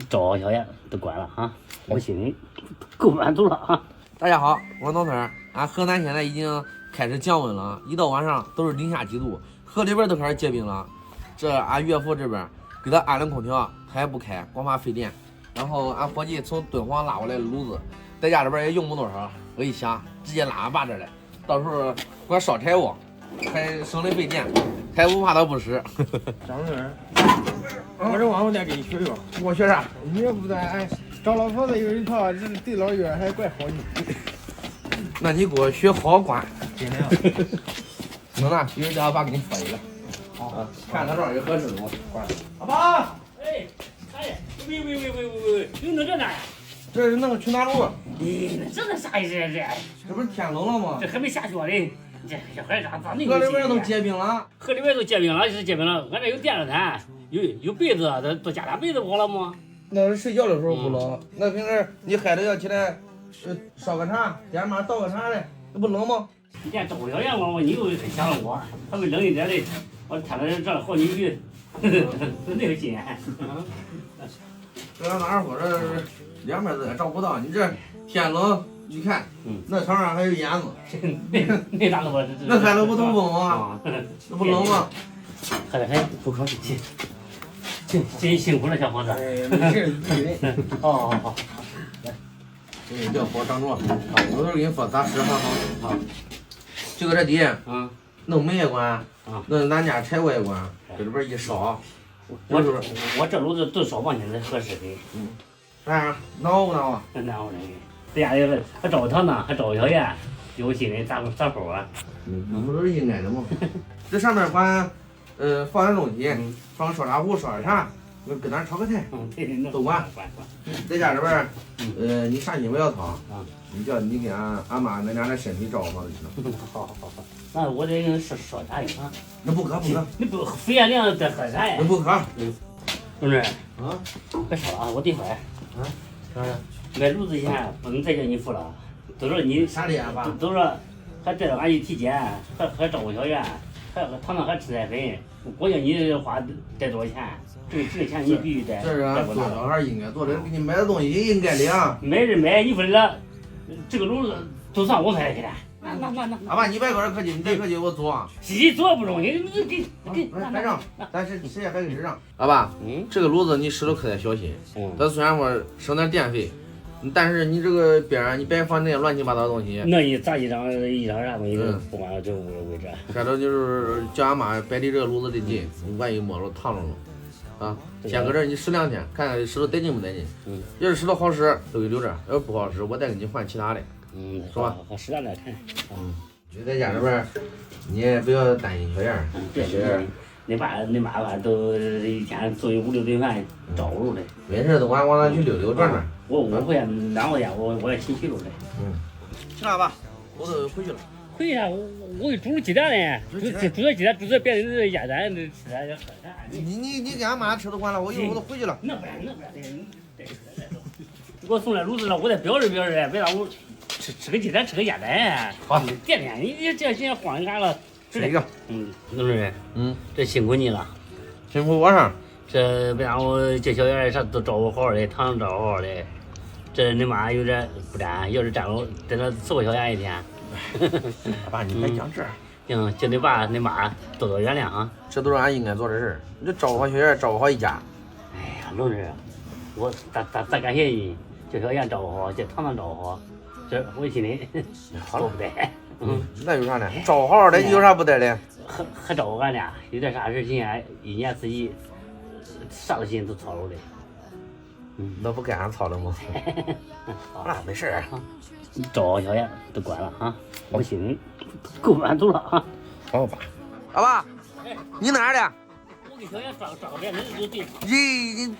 找小燕都关了啊，我心里够满足了啊。大家好，我是老孙儿。俺河南现在已经开始降温了，一到晚上都是零下几度，河里边都开始结冰了。这俺岳父这边给他安了空调，他也不开，光怕费电。然后俺伙计从敦煌拉过来的炉子，在家里边也用不多少。我一想，直接拉俺爸这儿来，到时候管烧柴火，还省得费电，还不怕他不使。张顺，我这往后再给你学学。我学啥？你也不在，哎，找老婆子有一套，这对老远还怪好你。那你给我学好管。尽量。能呢，一会儿叫俺爸给你说一个。好，看他这儿也合适不？管。阿爸，哎，哎，喂，你弄这干呀？这是弄个取暖炉。你这个啥意思这？这不是天冷了吗？这还没下雪嘞，这还咋那河里边都结冰了。河里边都结冰了，是结冰了。俺这有电热毯，有被子，这都加点被子不好了吗？那是睡觉的时候不冷，那平时你嗨着要起来，烧个茶，点嘛倒个茶的，那不冷吗？你见周小燕我，你又很想了我，还会冷一点的。我看到这好几句，那个心。这俺哪说这两边子也照不到，你这天冷，你看，那床上还有烟子，那咋弄？那还能不通风吗？那不冷吗？喝点还不客气，真辛苦了，小伙子。哎，没事，好。给你叫火上桌，我都是给你说咋使，好。就搁这底，弄煤也管，弄咱家柴火也管，这里边一烧，我这炉子都烧半天才合适的。啥？挠不挠啊？那我这家里还找他呢，还找小燕，有心里咋活啊？那不都是应该的吗？这上面管，放点东西，放烧茶壶烧点茶，搁那炒个菜，都管。在家里边，你啥心不要操，你叫你给俺妈那俩的身体照顾好就行。好，那我得烧茶去啊。那不可。你不肺炎凉再喝茶呀？那不可。同志，别烧了啊，我得喝。啥呀？买炉子钱不能再叫你付了，都说你啥的呀，爸？都说还带着俺去体检，还照顾小燕，还糖糖还吃奶粉，我叫你花带多少钱？这个钱你必须带。这是俺做小孩应该做的，给你买的东西应该的啊。买是买，你说了，这个炉子都算我买的去了。那。阿爸，你别搁这客气，你再客气我做。自做不容易，你给。来上，咱谁也别给上。阿爸，这个炉子你使得可得小心。它虽然说省点电费，但是你这个边上你别放那些乱七八糟的东西。那你砸一张啥东西不管这屋的位置。反正就是叫俺妈别离这个炉子的近，万一摸着烫着了。啊，先搁这你使2天，看看使得得劲不得劲。要是使得好使，都给留着；要是不好使，我再给你换其他的。是吧？好，使点再看。就在家里边，你也不要担心小燕儿。别小燕，你妈吧都一天做5、6顿饭，照顾的。没事，都往咱去溜溜转转。我5回2回家，我也勤去了的。行了吧，我都回去了。回去我给煮鸡蛋呢，煮点鸡蛋，煮点别的鸭蛋，吃点喝点。你给俺妈吃都管了，我一会儿我都回去了。那不然，给我送来炉子了，我再标着，别让我吃个鸡蛋，吃个鸭蛋。好，天天你这现在慌干了。吃一个。董主任，这辛苦你了。辛苦我上。这别让我这小燕啥都照顾好的，糖照顾好的。这你妈有点不沾，要是沾了，在那伺候小燕一天。爸，你别讲这。行，就你爸你妈多原谅啊。这都是俺应该做的事儿。你这照顾好小燕，照顾好一家。哎呀，龙志，我咋感谢你？这小燕照顾好，这糖糖照顾好，这我心里好不得。那有啥呢？照顾好的有啥不得的？还照顾俺俩，有点啥事情一年四季，啥事情都操劳的。那不该俺操的吗？那没事儿。照顾小燕都关了啊，我心里够满足了啊。好吧。阿爸，你哪儿的？我给小燕抓个遍，那就对。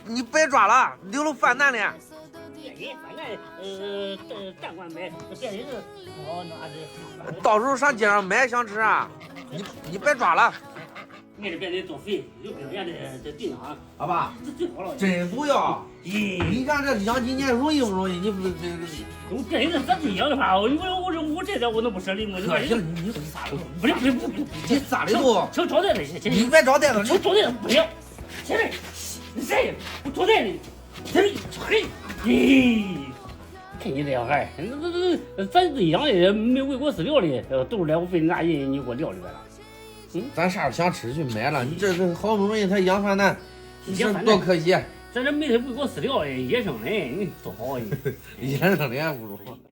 你别抓了，留了饭难了。反正站馆买，别人是到时候上街上买想吃啊，你别抓了。俺这边得多肥，有病人得顶上。好吧，这最好了。真不要。你看这养几年容易不容易？你不我跟人咱不一样的话，我这点我能不舍离吗？可行，你咋的？不是，你咋的不？求招待的，你别招待了，求招待的不行。现在你谁？我招待的，嘿，咦，看你这小孩，咱自己养的没喂过饲料的，都是来我费那人你给我撂里边了。咱啥时候想吃去买了？你这好不容易才养出来咱，你说多可惜。咱这没得喂过饲料的，野生的，你多好啊！野生的还不如。